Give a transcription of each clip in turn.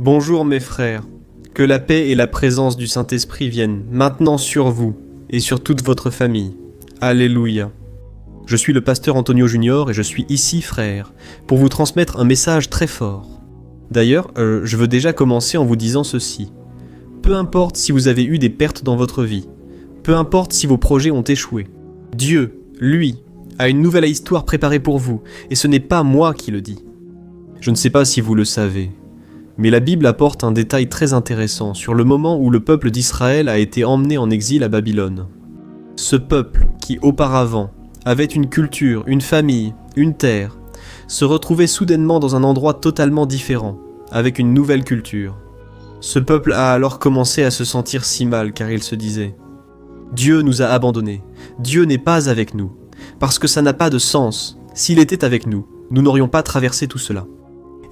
Bonjour mes frères, que la paix et la présence du Saint-Esprit viennent maintenant sur vous et sur toute votre famille. Alléluia. Je suis le pasteur Antonio Junior et je suis ici, frère, pour vous transmettre un message très fort. D'ailleurs, je veux déjà commencer en vous disant ceci. Peu importe si vous avez eu des pertes dans votre vie, peu importe si vos projets ont échoué, Dieu, lui, a une nouvelle histoire préparée pour vous, et ce n'est pas moi qui le dis. Je ne sais pas si vous le savez, mais la Bible apporte un détail très intéressant sur le moment où le peuple d'Israël a été emmené en exil à Babylone. Ce peuple, qui auparavant avait une culture, une famille, une terre, se retrouvait soudainement dans un endroit totalement différent, avec une nouvelle culture. Ce peuple a alors commencé à se sentir si mal car il se disait « Dieu nous a abandonnés, Dieu n'est pas avec nous, parce que ça n'a pas de sens, s'il était avec nous, nous n'aurions pas traversé tout cela. »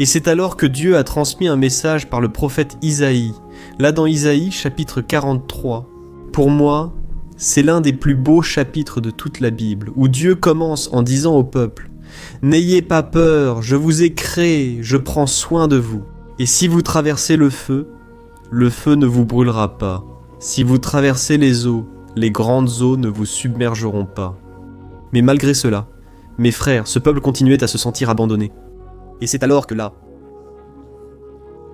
Et c'est alors que Dieu a transmis un message par le prophète Isaïe, là dans Isaïe chapitre 43. Pour moi, c'est l'un des plus beaux chapitres de toute la Bible, où Dieu commence en disant au peuple « N'ayez pas peur, je vous ai créé, je prends soin de vous. Et si vous traversez le feu ne vous brûlera pas. Si vous traversez les grandes eaux ne vous submergeront pas. » Mais malgré cela, mes frères, ce peuple continuait à se sentir abandonné. Et c'est alors que là,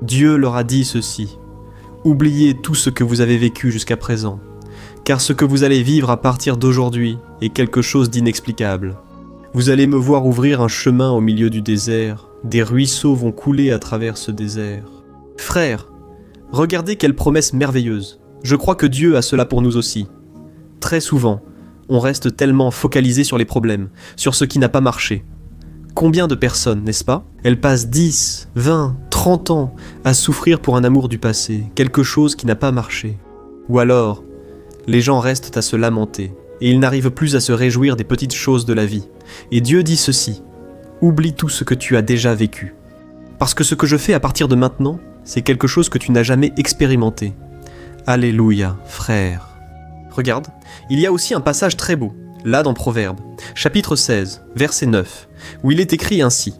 Dieu leur a dit ceci. Oubliez tout ce que vous avez vécu jusqu'à présent, car ce que vous allez vivre à partir d'aujourd'hui est quelque chose d'inexplicable. Vous allez me voir ouvrir un chemin au milieu du désert, des ruisseaux vont couler à travers ce désert. Frères, regardez quelle promesse merveilleuse. Je crois que Dieu a cela pour nous aussi. Très souvent, on reste tellement focalisé sur les problèmes, sur ce qui n'a pas marché. Combien de personnes, n'est-ce pas? Elles passent 10, 20, 30 ans à souffrir pour un amour du passé, quelque chose qui n'a pas marché. Ou alors, les gens restent à se lamenter, et ils n'arrivent plus à se réjouir des petites choses de la vie. Et Dieu dit ceci, oublie tout ce que tu as déjà vécu. Parce que ce que je fais à partir de maintenant, c'est quelque chose que tu n'as jamais expérimenté. Alléluia, frère. Regarde, il y a aussi un passage très beau, là dans Proverbes, chapitre 16, verset 9, où il est écrit ainsi.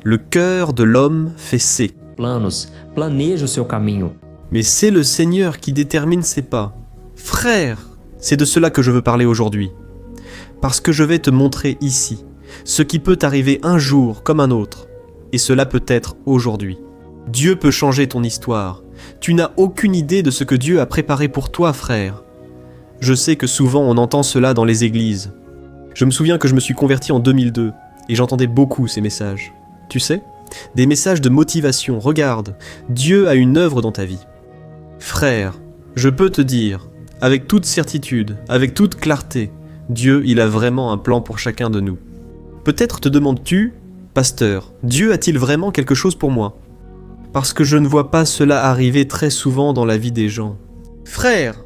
Le cœur de l'homme fait ses planos, planeja o seu caminho. Mais c'est le Seigneur qui détermine ses pas. Frère, c'est de cela que je veux parler aujourd'hui. Parce que je vais te montrer ici ce qui peut arriver un jour comme un autre, et cela peut être aujourd'hui. Dieu peut changer ton histoire. Tu n'as aucune idée de ce que Dieu a préparé pour toi, frère. Je sais que souvent on entend cela dans les églises. Je me souviens que je me suis converti en 2002, et j'entendais beaucoup ces messages. Tu sais, des messages de motivation. Regarde, Dieu a une œuvre dans ta vie. Frère, je peux te dire, avec toute certitude, avec toute clarté, Dieu, il a vraiment un plan pour chacun de nous. Peut-être te demandes-tu, pasteur, Dieu a-t-il vraiment quelque chose pour moi? Parce que je ne vois pas cela arriver très souvent dans la vie des gens. Frère,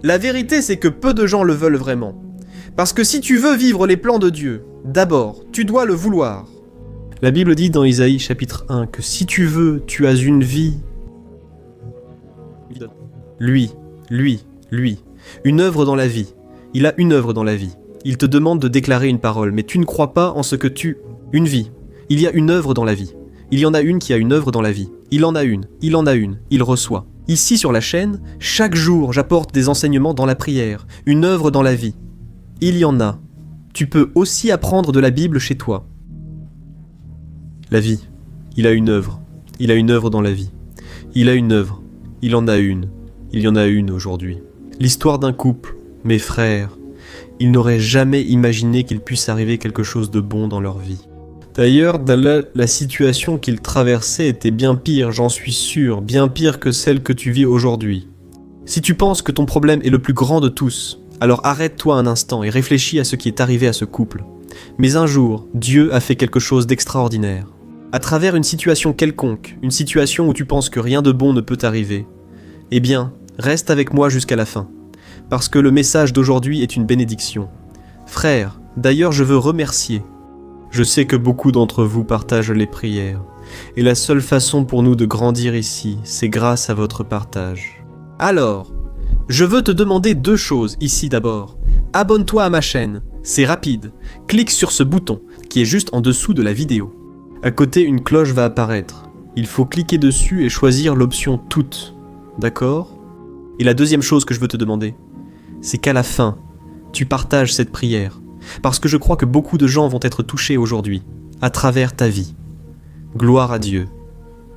la vérité c'est que peu de gens le veulent vraiment. Parce que si tu veux vivre les plans de Dieu, d'abord, tu dois le vouloir. La Bible dit dans Isaïe chapitre 1 que si tu veux, tu as une vie. Lui, une œuvre dans la vie. Il a une œuvre dans la vie. Il te demande de déclarer une parole, mais tu ne crois pas en ce que tu... Une vie. Il y a une œuvre dans la vie. Il y en a une qui a une œuvre dans la vie. Il en a une, il reçoit. Ici sur la chaîne, chaque jour j'apporte des enseignements dans la prière, une œuvre dans la vie. Il y en a. Tu peux aussi apprendre de la Bible chez toi. La vie, il a une œuvre. Il a une œuvre dans la vie. Il a une œuvre. Il en a une. Il y en a une aujourd'hui. L'histoire d'un couple, mes frères, ils n'auraient jamais imaginé qu'il puisse arriver quelque chose de bon dans leur vie. D'ailleurs, la situation qu'ils traversaient était bien pire, j'en suis sûr, bien pire que celle que tu vis aujourd'hui. Si tu penses que ton problème est le plus grand de tous, alors arrête-toi un instant et réfléchis à ce qui est arrivé à ce couple. Mais un jour, Dieu a fait quelque chose d'extraordinaire. À travers une situation quelconque, une situation où tu penses que rien de bon ne peut t'arriver, eh bien, reste avec moi jusqu'à la fin, parce que le message d'aujourd'hui est une bénédiction. Frère, d'ailleurs je veux remercier. Je sais que beaucoup d'entre vous partagent les prières, et la seule façon pour nous de grandir ici, c'est grâce à votre partage. Alors, je veux te demander deux choses ici d'abord. Abonne-toi à ma chaîne, c'est rapide. Clique sur ce bouton qui est juste en dessous de la vidéo. À côté, une cloche va apparaître. Il faut cliquer dessus et choisir l'option « Toutes ». D'accord ? Et la deuxième chose que je veux te demander, c'est qu'à la fin, tu partages cette prière. Parce que je crois que beaucoup de gens vont être touchés aujourd'hui, à travers ta vie. Gloire à Dieu.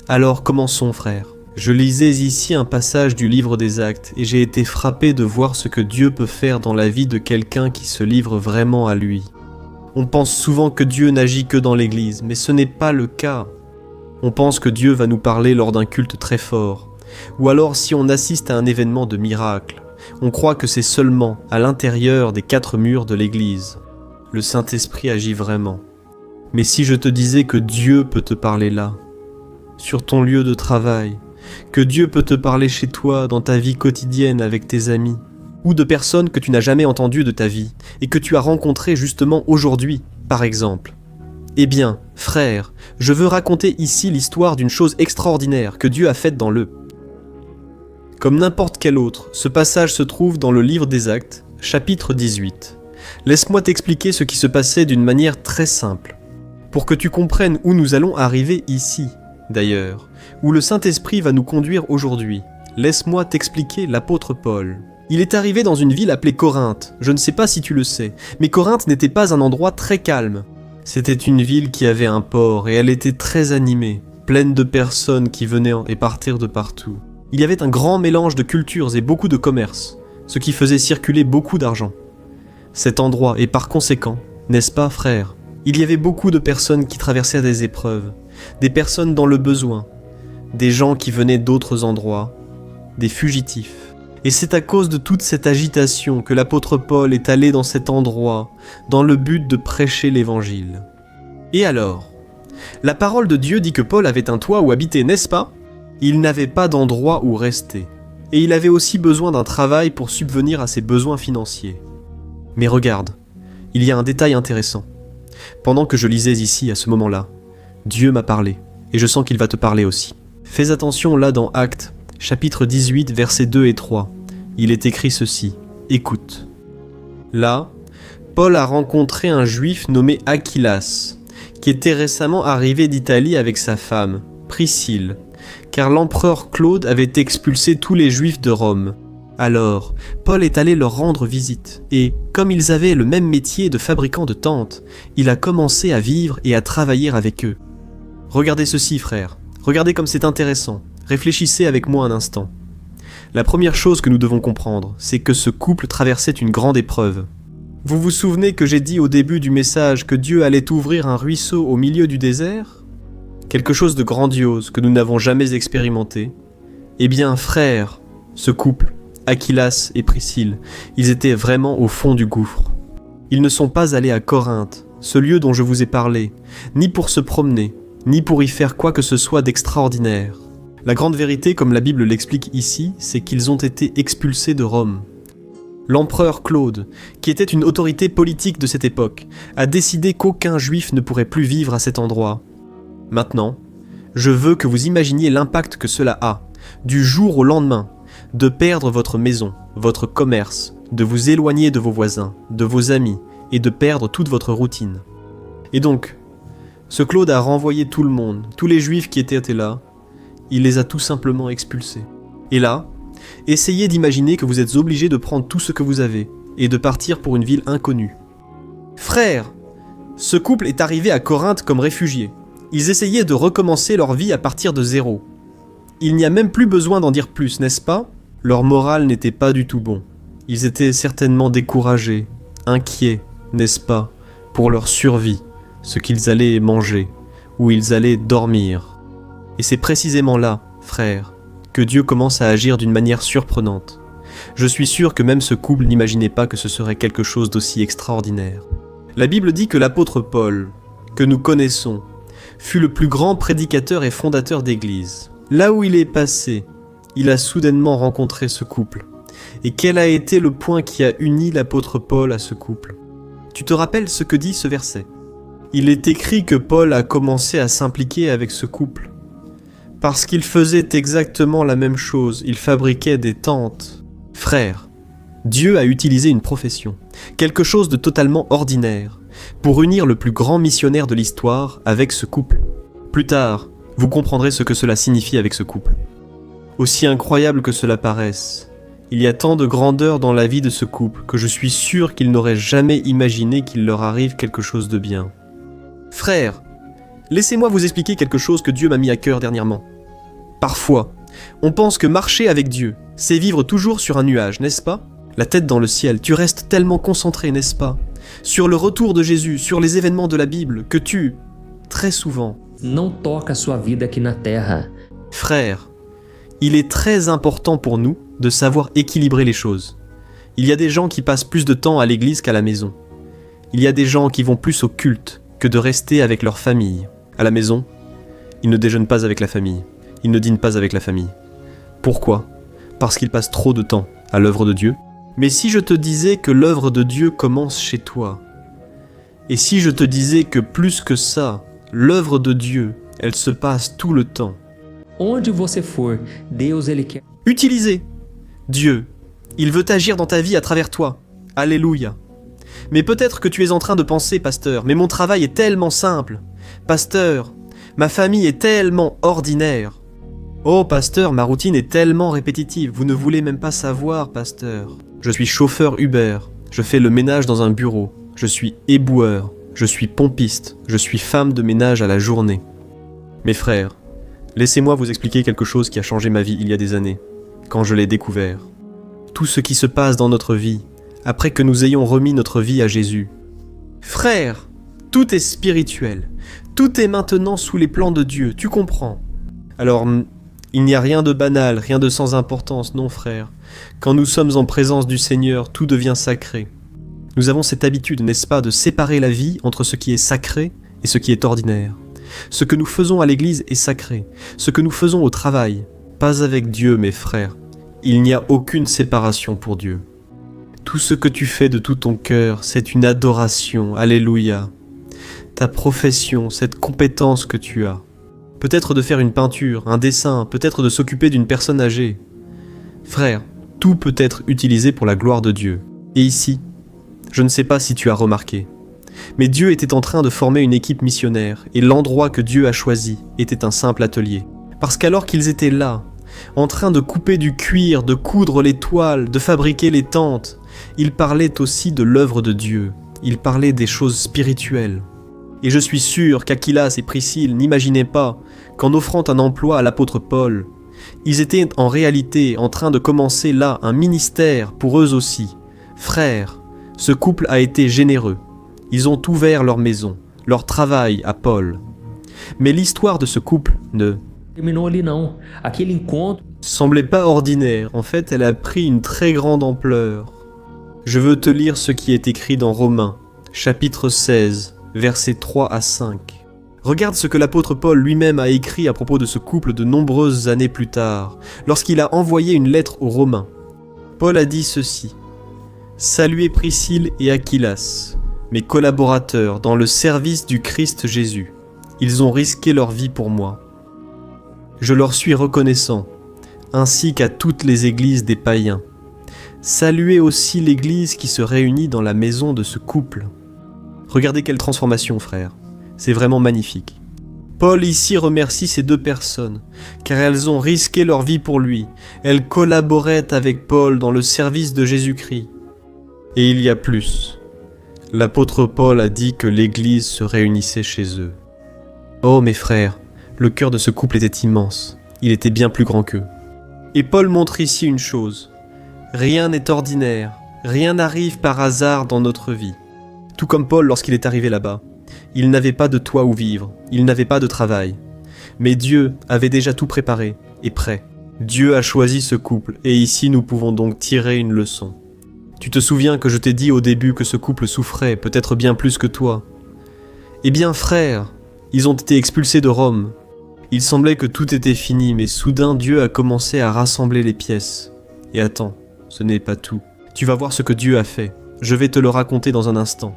Alors commençons, frères. Je lisais ici un passage du livre des Actes et j'ai été frappé de voir ce que Dieu peut faire dans la vie de quelqu'un qui se livre vraiment à lui. On pense souvent que Dieu n'agit que dans l'église, mais ce n'est pas le cas. On pense que Dieu va nous parler lors d'un culte très fort, ou alors si on assiste à un événement de miracle. On croit que c'est seulement à l'intérieur des 4 murs de l'église. Le Saint-Esprit agit vraiment. Mais si je te disais que Dieu peut te parler là, sur ton lieu de travail, que Dieu peut te parler chez toi, dans ta vie quotidienne avec tes amis, ou de personnes que tu n'as jamais entendues de ta vie, et que tu as rencontrées justement aujourd'hui, par exemple. Eh bien, frère, je veux raconter ici l'histoire d'une chose extraordinaire que Dieu a faite dans le. Comme n'importe quel autre, ce passage se trouve dans le livre des Actes, chapitre 18. Laisse-moi t'expliquer ce qui se passait d'une manière très simple, pour que tu comprennes où nous allons arriver ici, d'ailleurs, où le Saint-Esprit va nous conduire aujourd'hui. Laisse-moi t'expliquer l'apôtre Paul. Il est arrivé dans une ville appelée Corinthe, je ne sais pas si tu le sais, mais Corinthe n'était pas un endroit très calme. C'était une ville qui avait un port et elle était très animée, pleine de personnes qui venaient et partirent de partout. Il y avait un grand mélange de cultures et beaucoup de commerce, ce qui faisait circuler beaucoup d'argent. Cet endroit est par conséquent, n'est-ce pas, frère ? Il y avait beaucoup de personnes qui traversaient des épreuves, des personnes dans le besoin, des gens qui venaient d'autres endroits, des fugitifs. Et c'est à cause de toute cette agitation que l'apôtre Paul est allé dans cet endroit, dans le but de prêcher l'évangile. Et alors ? La parole de Dieu dit que Paul avait un toit où habiter, n'est-ce pas ? Il n'avait pas d'endroit où rester. Et il avait aussi besoin d'un travail pour subvenir à ses besoins financiers. Mais regarde, il y a un détail intéressant. Pendant que je lisais ici, à ce moment-là, Dieu m'a parlé, et je sens qu'il va te parler aussi. Fais attention là dans Actes, chapitre 18, versets 2 et 3. Il est écrit ceci, écoute. Là, Paul a rencontré un juif nommé Aquilas, qui était récemment arrivé d'Italie avec sa femme, Priscille, car l'empereur Claude avait expulsé tous les juifs de Rome. Alors, Paul est allé leur rendre visite, et, comme ils avaient le même métier de fabricant de tentes, il a commencé à vivre et à travailler avec eux. Regardez ceci, frères, regardez comme c'est intéressant, réfléchissez avec moi un instant. La première chose que nous devons comprendre, c'est que ce couple traversait une grande épreuve. Vous vous souvenez que j'ai dit au début du message que Dieu allait ouvrir un ruisseau au milieu du désert ? Quelque chose de grandiose que nous n'avons jamais expérimenté. Eh bien, frères, ce couple, Aquilas et Priscille, ils étaient vraiment au fond du gouffre. Ils ne sont pas allés à Corinthe, ce lieu dont je vous ai parlé, ni pour se promener, ni pour y faire quoi que ce soit d'extraordinaire. La grande vérité, comme la Bible l'explique ici, c'est qu'ils ont été expulsés de Rome. L'empereur Claude, qui était une autorité politique de cette époque, a décidé qu'aucun juif ne pourrait plus vivre à cet endroit. Maintenant, je veux que vous imaginiez l'impact que cela a, du jour au lendemain, de perdre votre maison, votre commerce, de vous éloigner de vos voisins, de vos amis, et de perdre toute votre routine. Et donc, ce Claude a renvoyé tout le monde, tous les juifs qui étaient là, il les a tout simplement expulsés. Et là, essayez d'imaginer que vous êtes obligés de prendre tout ce que vous avez, et de partir pour une ville inconnue. Frères, ce couple est arrivé à Corinthe comme réfugiés. Ils essayaient de recommencer leur vie à partir de zéro. Il n'y a même plus besoin d'en dire plus, n'est-ce pas ? Leur moral n'était pas du tout bon. Ils étaient certainement découragés, inquiets, n'est-ce pas, pour leur survie, ce qu'ils allaient manger, où ils allaient dormir. Et c'est précisément là, frères, que Dieu commence à agir d'une manière surprenante. Je suis sûr que même ce couple n'imaginait pas que ce serait quelque chose d'aussi extraordinaire. La Bible dit que l'apôtre Paul, que nous connaissons, fut le plus grand prédicateur et fondateur d'église. Là où il est passé, il a soudainement rencontré ce couple. Et quel a été le point qui a uni l'apôtre Paul à ce couple ? Tu te rappelles ce que dit ce verset ? Il est écrit que Paul a commencé à s'impliquer avec ce couple. Parce qu'il faisait exactement la même chose, il fabriquait des tentes. Frères, Dieu a utilisé une profession, quelque chose de totalement ordinaire, pour unir le plus grand missionnaire de l'histoire avec ce couple. Plus tard, Vous comprendrez ce que cela signifie avec ce couple. Aussi incroyable que cela paraisse, il y a tant de grandeur dans la vie de ce couple que je suis sûr qu'ils n'auraient jamais imaginé qu'il leur arrive quelque chose de bien. Frères, laissez-moi vous expliquer quelque chose que Dieu m'a mis à cœur dernièrement. Parfois, on pense que marcher avec Dieu, c'est vivre toujours sur un nuage, n'est-ce pas ? La tête dans le ciel, tu restes tellement concentré, n'est-ce pas ? Sur le retour de Jésus, sur les événements de la Bible, que tu, très souvent... Não toca a sua vida aqui na terra. Frère, il est très important pour nous de savoir équilibrer les choses. Il y a des gens qui passent plus de temps à l'église qu'à la maison. Il y a des gens qui vont plus au culte que de rester avec leur famille. À la maison, ils ne déjeunent pas avec la famille. Ils ne dînent pas avec la famille. Pourquoi ? Parce qu'ils passent trop de temps à l'œuvre de Dieu. Mais si je te disais que l'œuvre de Dieu commence chez toi, et si je te disais que plus que ça, l'œuvre de Dieu, elle se passe tout le temps. Onde você for, Deus ele quer. Utilisez Dieu, il veut agir dans ta vie à travers toi. Alléluia. Mais peut-être que tu es en train de penser, pasteur, mais mon travail est tellement simple. Pasteur, ma famille est tellement ordinaire. Oh, pasteur, ma routine est tellement répétitive, vous ne voulez même pas savoir, pasteur. Je suis chauffeur Uber, je fais le ménage dans un bureau, je suis éboueur, je suis pompiste, je suis femme de ménage à la journée. Mes frères, laissez-moi vous expliquer quelque chose qui a changé ma vie il y a des années, quand je l'ai découvert. Tout ce qui se passe dans notre vie, après que nous ayons remis notre vie à Jésus. Frère, tout est spirituel, tout est maintenant sous les plans de Dieu, tu comprends ? Alors, il n'y a rien de banal, rien de sans importance, non frère. Quand nous sommes en présence du Seigneur, tout devient sacré. Nous avons cette habitude, n'est-ce pas, de séparer la vie entre ce qui est sacré et ce qui est ordinaire. Ce que nous faisons à l'église est sacré, ce que nous faisons au travail, pas avec Dieu, mes frères. Il n'y a aucune séparation pour Dieu. Tout ce que tu fais de tout ton cœur, c'est une adoration, alléluia. Ta profession, cette compétence que tu as, peut-être de faire une peinture, un dessin, peut-être de s'occuper d'une personne âgée. Frère, tout peut être utilisé pour la gloire de Dieu. Et ici, je ne sais pas si tu as remarqué, mais Dieu était en train de former une équipe missionnaire, et l'endroit que Dieu a choisi était un simple atelier. Parce qu'alors qu'ils étaient là, en train de couper du cuir, de coudre les toiles, de fabriquer les tentes, ils parlaient aussi de l'œuvre de Dieu, ils parlaient des choses spirituelles. Et je suis sûr qu'Aquilas et Priscille n'imaginaient pas qu'en offrant un emploi à l'apôtre Paul, ils étaient en réalité en train de commencer là un ministère pour eux aussi. Frères, ce couple a été généreux. Ils ont ouvert leur maison, leur travail à Paul. Mais l'histoire de ce couple ne Terminou ali não. Aquele encontro. semblait pas ordinaire. En fait, elle a pris une très grande ampleur. Je veux te lire ce qui est écrit dans Romains, chapitre 16, versets 3 à 5. Regarde ce que l'apôtre Paul lui-même a écrit à propos de ce couple de nombreuses années plus tard, lorsqu'il a envoyé une lettre aux Romains. Paul a dit ceci. « Saluez Priscille et Aquilas, mes collaborateurs dans le service du Christ Jésus. Ils ont risqué leur vie pour moi. Je leur suis reconnaissant, ainsi qu'à toutes les églises des païens. Saluez aussi l'église qui se réunit dans la maison de ce couple. » Regardez quelle transformation, frère. C'est vraiment magnifique. Paul ici remercie ces deux personnes, car elles ont risqué leur vie pour lui. Elles collaboraient avec Paul dans le service de Jésus-Christ. Et il y a plus. L'apôtre Paul a dit que l'église se réunissait chez eux. Oh mes frères, le cœur de ce couple était immense. Il était bien plus grand qu'eux. Et Paul montre ici une chose. Rien n'est ordinaire, rien n'arrive par hasard dans notre vie. Tout comme Paul lorsqu'il est arrivé là-bas. Il n'avait pas de toit où vivre, il n'avait pas de travail. Mais Dieu avait déjà tout préparé et prêt. Dieu a choisi ce couple et ici nous pouvons donc tirer une leçon. Tu te souviens que je t'ai dit au début que ce couple souffrait, peut-être bien plus que toi. Eh bien frère, ils ont été expulsés de Rome. Il semblait que tout était fini, mais soudain Dieu a commencé à rassembler les pièces. Et attends, ce n'est pas tout. Tu vas voir ce que Dieu a fait. Je vais te le raconter dans un instant.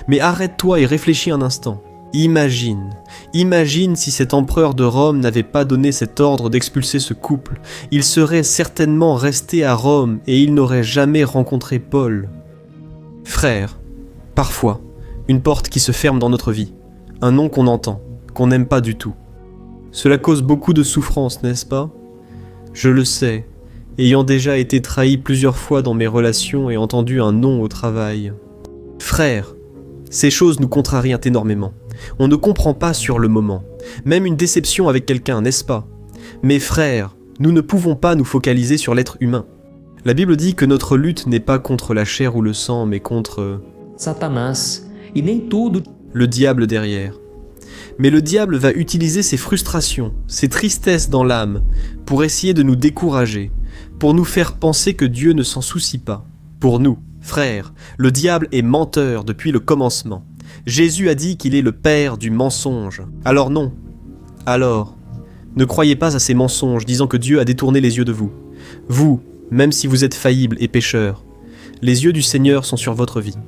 Mais arrête-toi et réfléchis un instant. Imagine si cet empereur de Rome n'avait pas donné cet ordre d'expulser ce couple. Il serait certainement resté à Rome et il n'aurait jamais rencontré Paul. Frère, parfois, une porte qui se ferme dans notre vie, un nom qu'on entend, qu'on n'aime pas du tout. Cela cause beaucoup de souffrance, n'est-ce pas? Je le sais, ayant déjà été trahi plusieurs fois dans mes relations et entendu un non au travail. Frère, ces choses nous contrarient énormément. On ne comprend pas sur le moment. Même une déception avec quelqu'un, n'est-ce pas? Mais frères, nous ne pouvons pas nous focaliser sur l'être humain. La Bible dit que notre lutte n'est pas contre la chair ou le sang, mais contre Satanás. E nem tudo le diable derrière. Mais le diable va utiliser ses frustrations, ses tristesses dans l'âme, pour essayer de nous décourager, pour nous faire penser que Dieu ne s'en soucie pas. Pour nous, frères, le diable est menteur depuis le commencement. Jésus a dit qu'il est le père du mensonge. Alors non. Alors, ne croyez pas à ces mensonges disant que Dieu a détourné les yeux de vous. Vous, même si vous êtes faillible et pécheur, les yeux du Seigneur sont sur votre vie.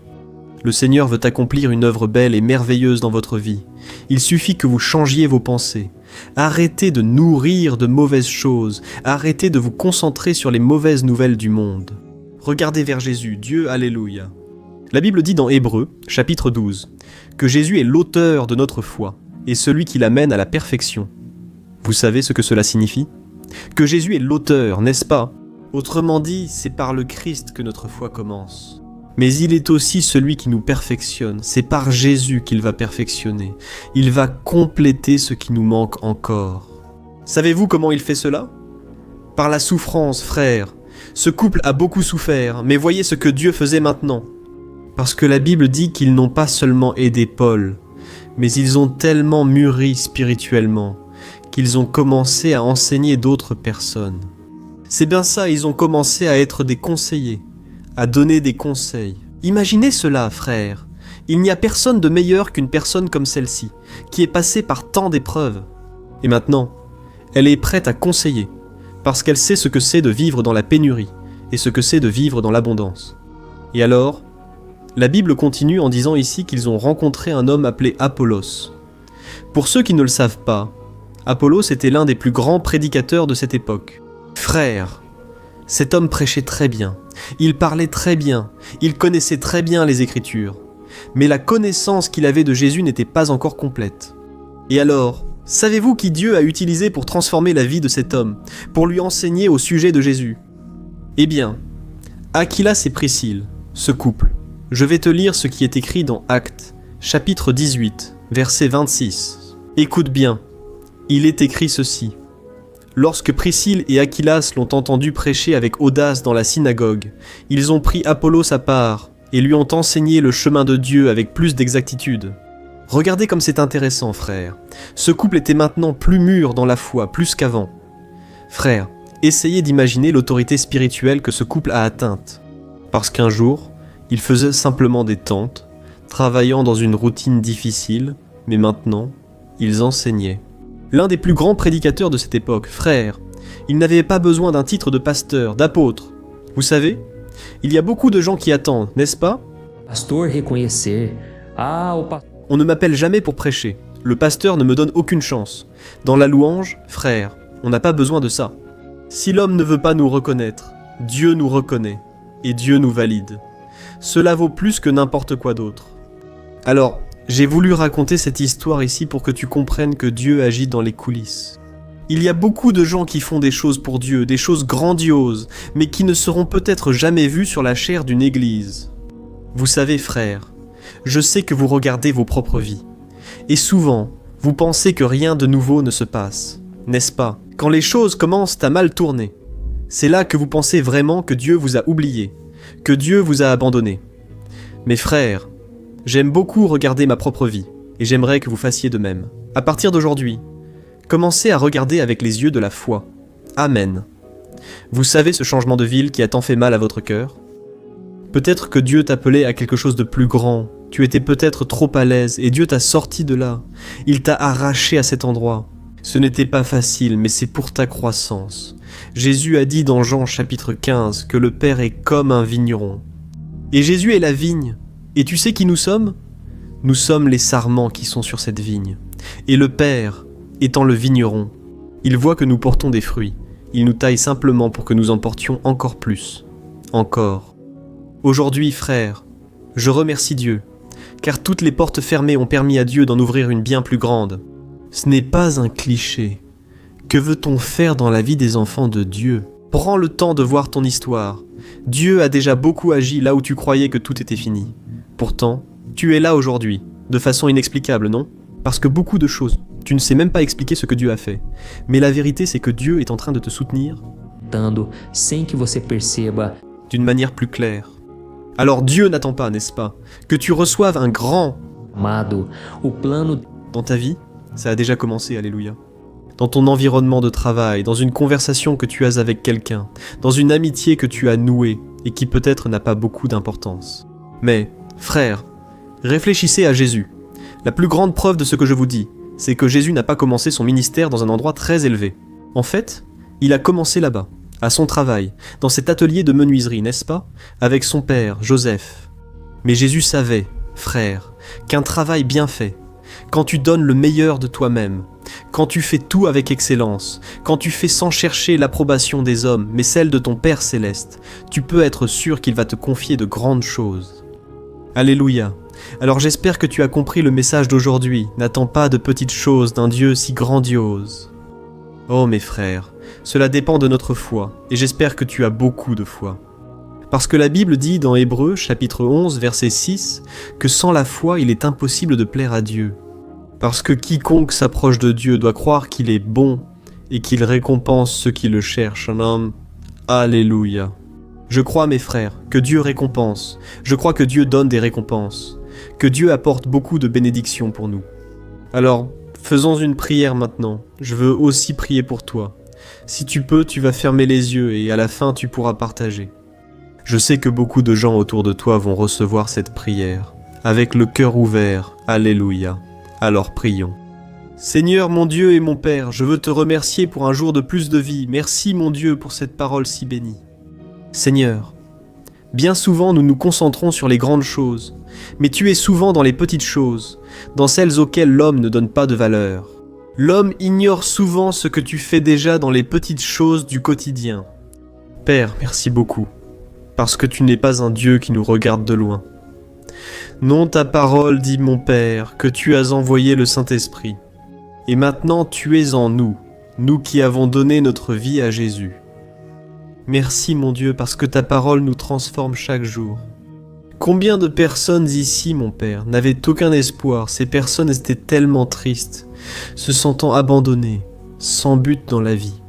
Le Seigneur veut accomplir une œuvre belle et merveilleuse dans votre vie. Il suffit que vous changiez vos pensées. Arrêtez de nourrir de mauvaises choses. Arrêtez de vous concentrer sur les mauvaises nouvelles du monde. Regardez vers Jésus, Dieu, alléluia. La Bible dit dans Hébreux, chapitre 12, que Jésus est l'auteur de notre foi et celui qui l'amène à la perfection. Vous savez ce que cela signifie? Que Jésus est l'auteur, n'est-ce pas? Autrement dit, c'est par le Christ que notre foi commence. Mais il est aussi celui qui nous perfectionne. C'est par Jésus qu'il va perfectionner. Il va compléter ce qui nous manque encore. Savez-vous comment il fait cela? Par la souffrance, frère. Ce couple a beaucoup souffert, mais voyez ce que Dieu faisait maintenant. Parce que la Bible dit qu'ils n'ont pas seulement aidé Paul, mais ils ont tellement mûri spirituellement qu'ils ont commencé à enseigner d'autres personnes. C'est bien ça, ils ont commencé à être des conseillers, à donner des conseils. Imaginez cela, frère. Il n'y a personne de meilleur qu'une personne comme celle-ci, qui est passée par tant d'épreuves. Et maintenant, elle est prête à conseiller, parce qu'elle sait ce que c'est de vivre dans la pénurie, et ce que c'est de vivre dans l'abondance. Et alors, la Bible continue en disant ici qu'ils ont rencontré un homme appelé Apollos. Pour ceux qui ne le savent pas, Apollos était l'un des plus grands prédicateurs de cette époque. Frère, cet homme prêchait très bien, il parlait très bien, il connaissait très bien les Écritures, mais la connaissance qu'il avait de Jésus n'était pas encore complète. Et alors, savez-vous qui Dieu a utilisé pour transformer la vie de cet homme, pour lui enseigner au sujet de Jésus? Eh bien, Aquilas et Priscille, ce couple. Je vais te lire ce qui est écrit dans Actes, chapitre 18, verset 26. Écoute bien, il est écrit ceci. Lorsque Priscille et Aquilas l'ont entendu prêcher avec audace dans la synagogue, ils ont pris Apollos à part et lui ont enseigné le chemin de Dieu avec plus d'exactitude. Regardez comme c'est intéressant, frère. Ce couple était maintenant plus mûr dans la foi, plus qu'avant. Frère, essayez d'imaginer l'autorité spirituelle que ce couple a atteinte. Parce qu'un jour, ils faisaient simplement des tentes, travaillant dans une routine difficile, mais maintenant, ils enseignaient. L'un des plus grands prédicateurs de cette époque, frère, il n'avait pas besoin d'un titre de pasteur, d'apôtre. Vous savez, il y a beaucoup de gens qui attendent, n'est-ce pas? pastor reconhecer. Ah, o pastor. On ne m'appelle jamais pour prêcher. Le pasteur ne me donne aucune chance. Dans la louange, frère, on n'a pas besoin de ça. Si l'homme ne veut pas nous reconnaître, Dieu nous reconnaît, et Dieu nous valide. Cela vaut plus que n'importe quoi d'autre. Alors, j'ai voulu raconter cette histoire ici pour que tu comprennes que Dieu agit dans les coulisses. Il y a beaucoup de gens qui font des choses pour Dieu, des choses grandioses, mais qui ne seront peut-être jamais vues sur la chair d'une église. Vous savez, frère, je sais que vous regardez vos propres vies. Et souvent, vous pensez que rien de nouveau ne se passe, n'est-ce pas? Quand les choses commencent à mal tourner, c'est là que vous pensez vraiment que Dieu vous a oublié, que Dieu vous a abandonné. Mes frères, j'aime beaucoup regarder ma propre vie, et j'aimerais que vous fassiez de même. À partir d'aujourd'hui, commencez à regarder avec les yeux de la foi. Amen. Vous savez ce changement de ville qui a tant fait mal à votre cœur? Peut-être que Dieu t'appelait à quelque chose de plus grand. Tu étais peut-être trop à l'aise et Dieu t'a sorti de là. Il t'a arraché à cet endroit. Ce n'était pas facile, mais c'est pour ta croissance. Jésus a dit dans Jean chapitre 15 que le Père est comme un vigneron. Et Jésus est la vigne. Et tu sais qui nous sommes? Nous sommes les sarments qui sont sur cette vigne. Et le Père, étant le vigneron, il voit que nous portons des fruits. Il nous taille simplement pour que nous en portions encore plus. Encore. Aujourd'hui, frère, je remercie Dieu, car toutes les portes fermées ont permis à Dieu d'en ouvrir une bien plus grande. Ce n'est pas un cliché. Que veut-on faire dans la vie des enfants de Dieu ? Prends le temps de voir ton histoire. Dieu a déjà beaucoup agi là où tu croyais que tout était fini. Pourtant, tu es là aujourd'hui, de façon inexplicable, non ? Parce que beaucoup de choses, tu ne sais même pas expliquer ce que Dieu a fait. Mais la vérité, c'est que Dieu est en train de te soutenir sem que você perceba. D'une manière plus claire. Alors Dieu n'attend pas, n'est-ce pas, que tu reçoives un grand Amado, o plano dans ta vie. Ça a déjà commencé, alléluia. Dans ton environnement de travail, dans une conversation que tu as avec quelqu'un, dans une amitié que tu as nouée et qui peut-être n'a pas beaucoup d'importance. Mais, frère, réfléchissez à Jésus. La plus grande preuve de ce que je vous dis, c'est que Jésus n'a pas commencé son ministère dans un endroit très élevé. En fait, il a commencé là-bas, à son travail, dans cet atelier de menuiserie, n'est-ce pas, avec son père, Joseph. Mais Jésus savait, frère, qu'un travail bien fait, quand tu donnes le meilleur de toi-même, quand tu fais tout avec excellence, quand tu fais sans chercher l'approbation des hommes, mais celle de ton Père céleste, tu peux être sûr qu'il va te confier de grandes choses. Alléluia. Alors j'espère que tu as compris le message d'aujourd'hui. N'attends pas de petites choses d'un Dieu si grandiose. Oh mes frères, cela dépend de notre foi, et j'espère que tu as beaucoup de foi. Parce que la Bible dit dans Hébreux, chapitre 11, verset 6, que sans la foi, il est impossible de plaire à Dieu. Parce que quiconque s'approche de Dieu doit croire qu'il est bon et qu'il récompense ceux qui le cherchent. Alléluia. Je crois, mes frères, que Dieu récompense. Je crois que Dieu donne des récompenses. Que Dieu apporte beaucoup de bénédictions pour nous. Alors, faisons une prière maintenant. Je veux aussi prier pour toi. Si tu peux, tu vas fermer les yeux et à la fin, tu pourras partager. Je sais que beaucoup de gens autour de toi vont recevoir cette prière. Avec le cœur ouvert. Alléluia. Alors prions. Seigneur mon Dieu et mon Père, je veux te remercier pour un jour de plus de vie. Merci mon Dieu pour cette parole si bénie. Seigneur, bien souvent nous nous concentrons sur les grandes choses, mais tu es souvent dans les petites choses, dans celles auxquelles l'homme ne donne pas de valeur. L'homme ignore souvent ce que tu fais déjà dans les petites choses du quotidien. Père, merci beaucoup, parce que tu n'es pas un Dieu qui nous regarde de loin. Non, ta parole dit, mon Père, que tu as envoyé le Saint-Esprit. Et maintenant tu es en nous, nous qui avons donné notre vie à Jésus. Merci mon Dieu, parce que ta parole nous transforme chaque jour. Combien de personnes ici, mon Père, n'avaient aucun espoir, ces personnes étaient tellement tristes, se sentant abandonnées, sans but dans la vie.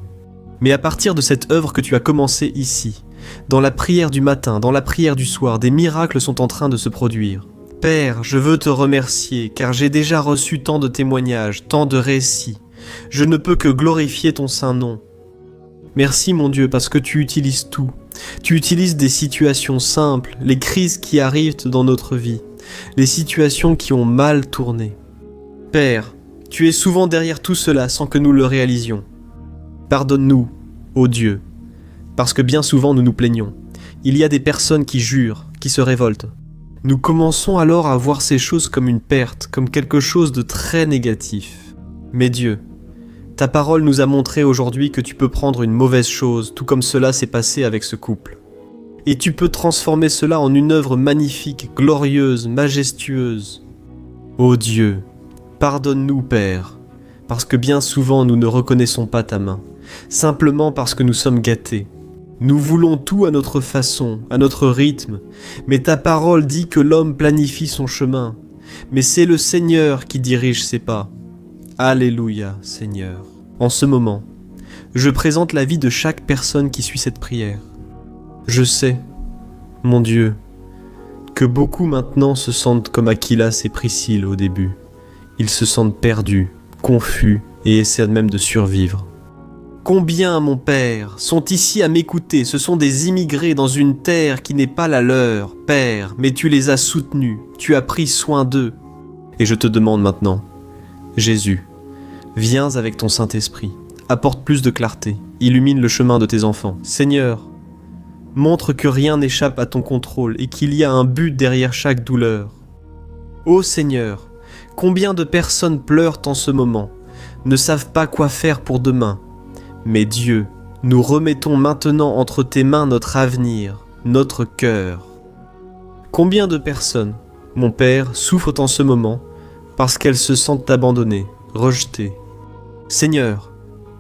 Mais à partir de cette œuvre que tu as commencée ici, dans la prière du matin, dans la prière du soir, des miracles sont en train de se produire. Père, je veux te remercier, car j'ai déjà reçu tant de témoignages, tant de récits. Je ne peux que glorifier ton saint nom. Merci mon Dieu, parce que tu utilises tout. Tu utilises des situations simples, les crises qui arrivent dans notre vie, les situations qui ont mal tourné. Père, tu es souvent derrière tout cela sans que nous le réalisions. Pardonne-nous, ô Dieu, parce que bien souvent nous nous plaignons. Il y a des personnes qui jurent, qui se révoltent. Nous commençons alors à voir ces choses comme une perte, comme quelque chose de très négatif. Mais Dieu, ta parole nous a montré aujourd'hui que tu peux prendre une mauvaise chose, tout comme cela s'est passé avec ce couple. Et tu peux transformer cela en une œuvre magnifique, glorieuse, majestueuse. Ô Dieu, pardonne-nous, Père, parce que bien souvent nous ne reconnaissons pas ta main, simplement parce que nous sommes gâtés. Nous voulons tout à notre façon, à notre rythme, mais ta parole dit que l'homme planifie son chemin, mais c'est le Seigneur qui dirige ses pas. Alléluia, Seigneur. En ce moment, je présente la vie de chaque personne qui suit cette prière. Je sais, mon Dieu, que beaucoup maintenant se sentent comme Aquilas et Priscille au début. Ils se sentent perdus, confus et essaient même de survivre. Combien, mon Père, sont ici à m'écouter? Ce sont des immigrés dans une terre qui n'est pas la leur, Père, mais tu les as soutenus, tu as pris soin d'eux. Et je te demande maintenant, Jésus, viens avec ton Saint-Esprit, apporte plus de clarté, illumine le chemin de tes enfants. Seigneur, montre que rien n'échappe à ton contrôle et qu'il y a un but derrière chaque douleur. Ô Seigneur, combien de personnes pleurent en ce moment, ne savent pas quoi faire pour demain. Mais Dieu, nous remettons maintenant entre tes mains notre avenir, notre cœur. Combien de personnes, mon Père, souffrent en ce moment parce qu'elles se sentent abandonnées, rejeté. Seigneur,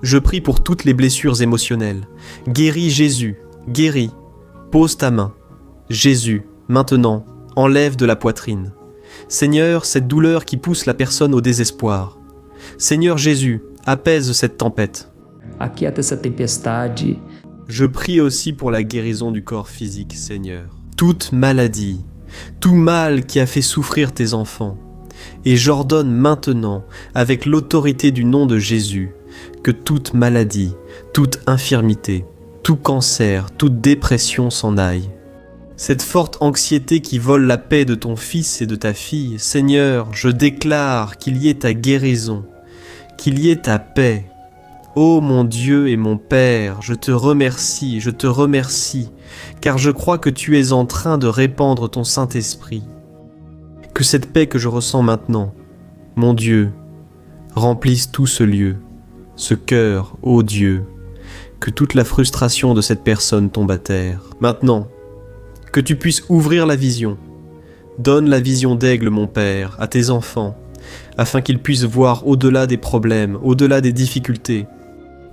je prie pour toutes les blessures émotionnelles. Guéris Jésus, guéris. Pose ta main. Jésus, maintenant, enlève de la poitrine. Seigneur, cette douleur qui pousse la personne au désespoir. Seigneur Jésus, apaise cette tempête. Aquieta essa tempestade. Je prie aussi pour la guérison du corps physique, Seigneur. Toute maladie, tout mal qui a fait souffrir tes enfants. Et j'ordonne maintenant, avec l'autorité du nom de Jésus, que toute maladie, toute infirmité, tout cancer, toute dépression s'en aille. Cette forte anxiété qui vole la paix de ton fils et de ta fille, Seigneur, je déclare qu'il y ait ta guérison, qu'il y ait ta paix. Ô mon Dieu et mon Père, je te remercie, car je crois que tu es en train de répandre ton Saint-Esprit. Que cette paix que je ressens maintenant, mon Dieu, remplisse tout ce lieu, ce cœur, ô Dieu, que toute la frustration de cette personne tombe à terre. Maintenant, que tu puisses ouvrir la vision. Donne la vision d'aigle, mon Père, à tes enfants, afin qu'ils puissent voir au-delà des problèmes, au-delà des difficultés.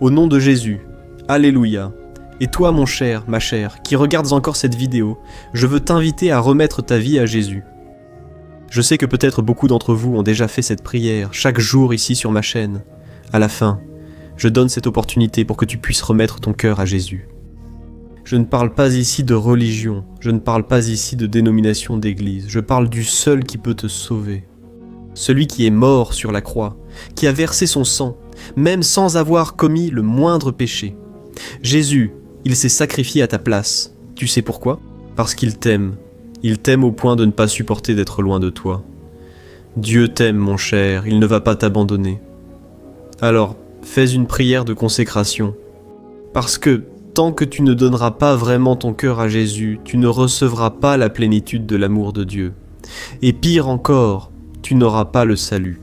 Au nom de Jésus, Alléluia. Et toi, mon cher, ma chère, qui regardes encore cette vidéo, je veux t'inviter à remettre ta vie à Jésus. Je sais que peut-être beaucoup d'entre vous ont déjà fait cette prière chaque jour ici sur ma chaîne. À la fin, je donne cette opportunité pour que tu puisses remettre ton cœur à Jésus. Je ne parle pas ici de religion, je ne parle pas ici de dénomination d'église, je parle du seul qui peut te sauver. Celui qui est mort sur la croix, qui a versé son sang, même sans avoir commis le moindre péché. Jésus, il s'est sacrifié à ta place. Tu sais pourquoi ? Parce qu'il t'aime. Il t'aime au point de ne pas supporter d'être loin de toi. Dieu t'aime, mon cher, il ne va pas t'abandonner. Alors, fais une prière de consécration. Parce que, tant que tu ne donneras pas vraiment ton cœur à Jésus, tu ne recevras pas la plénitude de l'amour de Dieu. Et pire encore, tu n'auras pas le salut.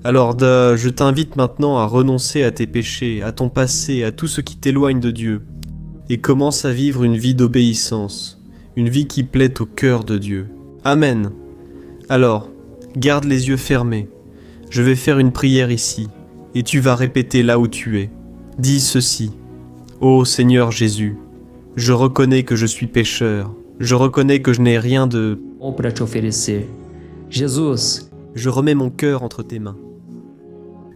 Alors je t'invite maintenant à renoncer à tes péchés, à ton passé, à tout ce qui t'éloigne de Dieu, et commence à vivre une vie d'obéissance, une vie qui plaît au cœur de Dieu. Amen. Alors, garde les yeux fermés. Je vais faire une prière ici, et tu vas répéter là où tu es. Dis ceci. Ô Seigneur Jésus, je reconnais que je suis pécheur, je reconnais que je n'ai rien de... Bom para te oferecer. Jesus, Je remets mon cœur entre tes mains.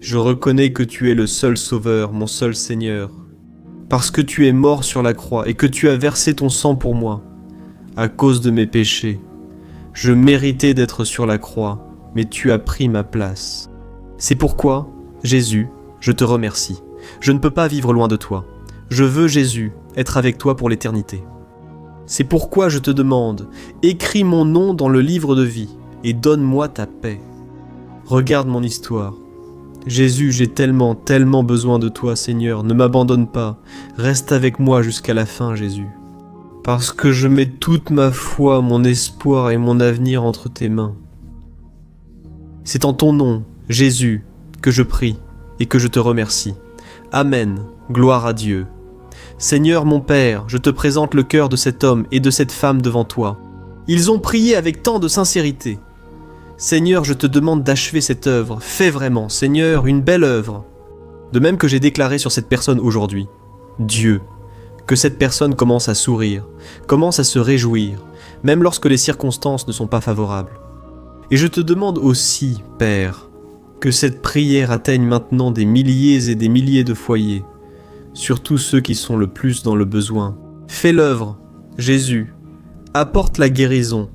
Je reconnais que tu es le seul sauveur, mon seul Seigneur, parce que tu es mort sur la croix et que tu as versé ton sang pour moi, à cause de mes péchés. Je méritais d'être sur la croix, mais tu as pris ma place. C'est pourquoi, Jésus, je te remercie. Je ne peux pas vivre loin de toi. Je veux, Jésus, être avec toi pour l'éternité. C'est pourquoi je te demande, écris mon nom dans le livre de vie et donne-moi ta paix. Regarde mon histoire. Jésus, j'ai tellement besoin de toi, Seigneur. Ne m'abandonne pas. Reste avec moi jusqu'à la fin, Jésus. Parce que je mets toute ma foi, mon espoir et mon avenir entre tes mains. C'est en ton nom, Jésus, que je prie et que je te remercie. Amen. Gloire à Dieu. Seigneur mon Père, je te présente le cœur de cet homme et de cette femme devant toi. Ils ont prié avec tant de sincérité. Seigneur, je te demande d'achever cette œuvre. Fais vraiment, Seigneur, une belle œuvre. De même que j'ai déclaré sur cette personne aujourd'hui, Dieu, que cette personne commence à sourire, commence à se réjouir, même lorsque les circonstances ne sont pas favorables. Et je te demande aussi, Père, que cette prière atteigne maintenant des milliers et des milliers de foyers, surtout ceux qui sont le plus dans le besoin. Fais l'œuvre, Jésus, apporte la guérison,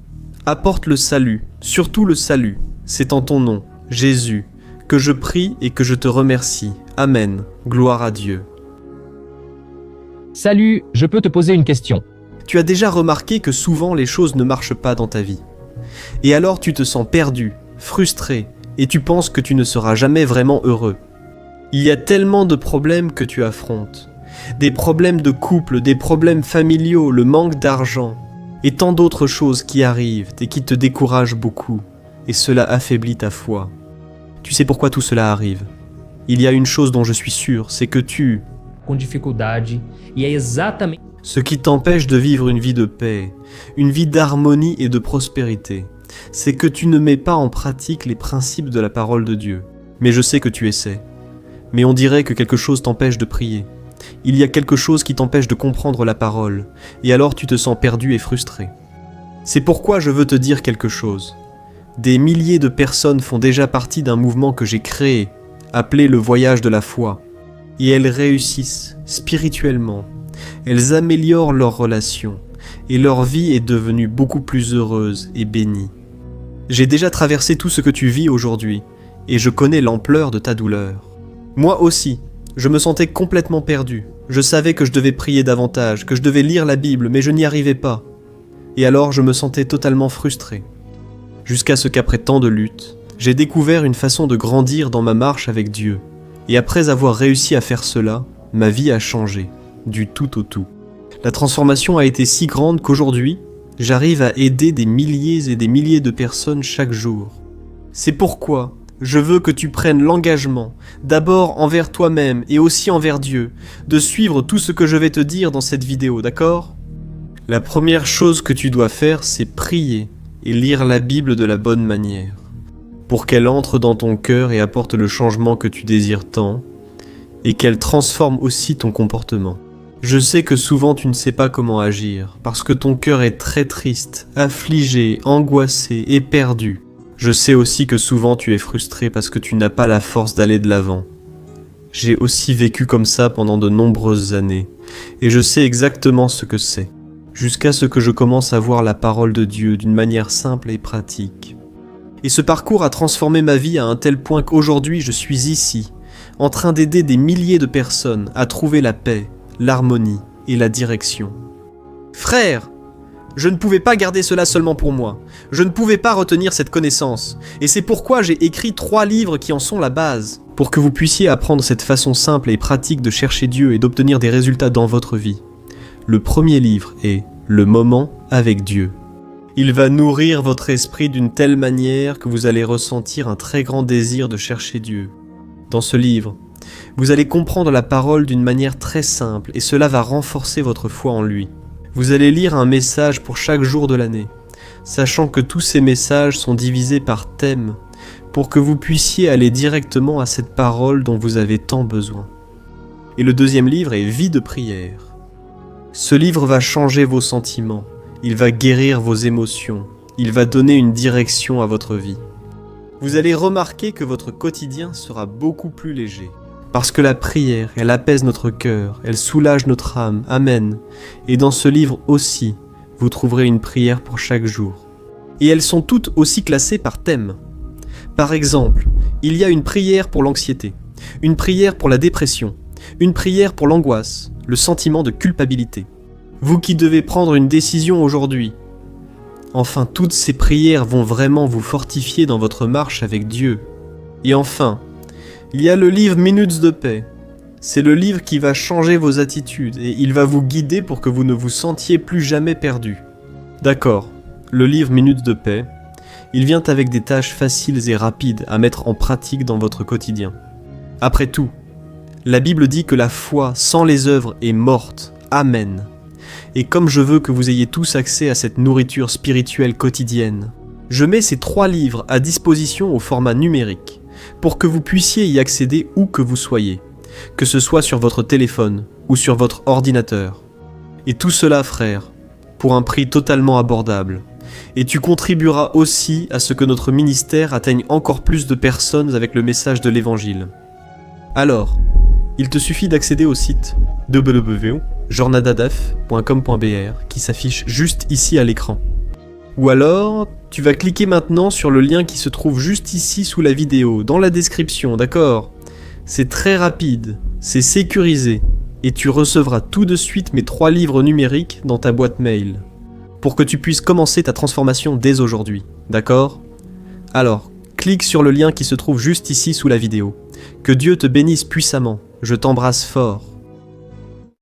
apporte le salut, surtout le salut. C'est en ton nom, Jésus, que je prie et que je te remercie. Amen. Gloire à Dieu. Salut, je peux te poser une question. Tu as déjà remarqué que souvent les choses ne marchent pas dans ta vie. Et alors tu te sens perdu, frustré, et tu penses que tu ne seras jamais vraiment heureux. Il y a tellement de problèmes que tu affrontes. Des problèmes de couple, des problèmes familiaux, le manque d'argent, et tant d'autres choses qui arrivent et qui te découragent beaucoup, et cela affaiblit ta foi. Tu sais pourquoi tout cela arrive? Il y a une chose dont je suis sûr, c'est que com dificuldade, e é exatamente ce qui t'empêche de vivre une vie de paix, une vie d'harmonie et de prospérité, c'est que tu ne mets pas en pratique les principes de la parole de Dieu. Mais je sais que tu essaies. Mais on dirait que quelque chose t'empêche de prier. Il y a quelque chose qui t'empêche de comprendre la parole, et alors tu te sens perdu et frustré. C'est pourquoi je veux te dire quelque chose. Des milliers de personnes font déjà partie d'un mouvement que j'ai créé, appelé le voyage de la foi. Et elles réussissent spirituellement. Elles améliorent leurs relations, et leur vie est devenue beaucoup plus heureuse et bénie. J'ai déjà traversé tout ce que tu vis aujourd'hui, et je connais l'ampleur de ta douleur. Moi aussi, je me sentais complètement perdu. Je savais que je devais prier davantage, que je devais lire la Bible, mais je n'y arrivais pas. Et alors je me sentais totalement frustré. Jusqu'à ce qu'après tant de luttes, j'ai découvert une façon de grandir dans ma marche avec Dieu. Et après avoir réussi à faire cela, ma vie a changé, du tout au tout. La transformation a été si grande qu'aujourd'hui, j'arrive à aider des milliers et des milliers de personnes chaque jour. C'est pourquoi je veux que tu prennes l'engagement, d'abord envers toi-même et aussi envers Dieu, de suivre tout ce que je vais te dire dans cette vidéo, d'accord ? La première chose que tu dois faire, c'est prier et lire la Bible de la bonne manière, pour qu'elle entre dans ton cœur et apporte le changement que tu désires tant, et qu'elle transforme aussi ton comportement. Je sais que souvent tu ne sais pas comment agir, parce que ton cœur est très triste, affligé, angoissé et perdu. Je sais aussi que souvent tu es frustré parce que tu n'as pas la force d'aller de l'avant. J'ai aussi vécu comme ça pendant de nombreuses années, et je sais exactement ce que c'est, jusqu'à ce que je commence à voir la parole de Dieu d'une manière simple et pratique. Et ce parcours a transformé ma vie à un tel point qu'aujourd'hui je suis ici, en train d'aider des milliers de personnes à trouver la paix, l'harmonie et la direction. Frère, je ne pouvais pas garder cela seulement pour moi. Je ne pouvais pas retenir cette connaissance. Et c'est pourquoi j'ai écrit 3 livres qui en sont la base, pour que vous puissiez apprendre cette façon simple et pratique de chercher Dieu et d'obtenir des résultats dans votre vie. Le premier livre est « Le moment avec Dieu ». Il va nourrir votre esprit d'une telle manière que vous allez ressentir un très grand désir de chercher Dieu. Dans ce livre, vous allez comprendre la parole d'une manière très simple et cela va renforcer votre foi en lui. Vous allez lire un message pour chaque jour de l'année, sachant que tous ces messages sont divisés par thème pour que vous puissiez aller directement à cette parole dont vous avez tant besoin. Et le deuxième livre est « Vie de prière ». Ce livre va changer vos sentiments, il va guérir vos émotions, il va donner une direction à votre vie. Vous allez remarquer que votre quotidien sera beaucoup plus léger. Parce que la prière, elle apaise notre cœur, elle soulage notre âme, amen. Et dans ce livre aussi, vous trouverez une prière pour chaque jour. Et elles sont toutes aussi classées par thème. Par exemple, il y a une prière pour l'anxiété, une prière pour la dépression, une prière pour l'angoisse, le sentiment de culpabilité. Vous qui devez prendre une décision aujourd'hui. Enfin, toutes ces prières vont vraiment vous fortifier dans votre marche avec Dieu. Et enfin, il y a le livre Minutes de paix. C'est le livre qui va changer vos attitudes et il va vous guider pour que vous ne vous sentiez plus jamais perdu. D'accord, le livre Minutes de paix, il vient avec des tâches faciles et rapides à mettre en pratique dans votre quotidien. Après tout, la Bible dit que la foi sans les œuvres est morte. Amen. Et comme je veux que vous ayez tous accès à cette nourriture spirituelle quotidienne, je mets ces 3 livres à disposition au format numérique, pour que vous puissiez y accéder où que vous soyez, que ce soit sur votre téléphone ou sur votre ordinateur. Et tout cela, frère, pour un prix totalement abordable. Et tu contribueras aussi à ce que notre ministère atteigne encore plus de personnes avec le message de l'Évangile. Alors, il te suffit d'accéder au site www.jornadadaf.com.br qui s'affiche juste ici à l'écran. Ou alors, tu vas cliquer maintenant sur le lien qui se trouve juste ici sous la vidéo, dans la description, d'accord ? C'est très rapide, c'est sécurisé, et tu recevras tout de suite mes 3 livres numériques dans ta boîte mail, pour que tu puisses commencer ta transformation dès aujourd'hui, d'accord ? Alors, clique sur le lien qui se trouve juste ici sous la vidéo. Que Dieu te bénisse puissamment, je t'embrasse fort.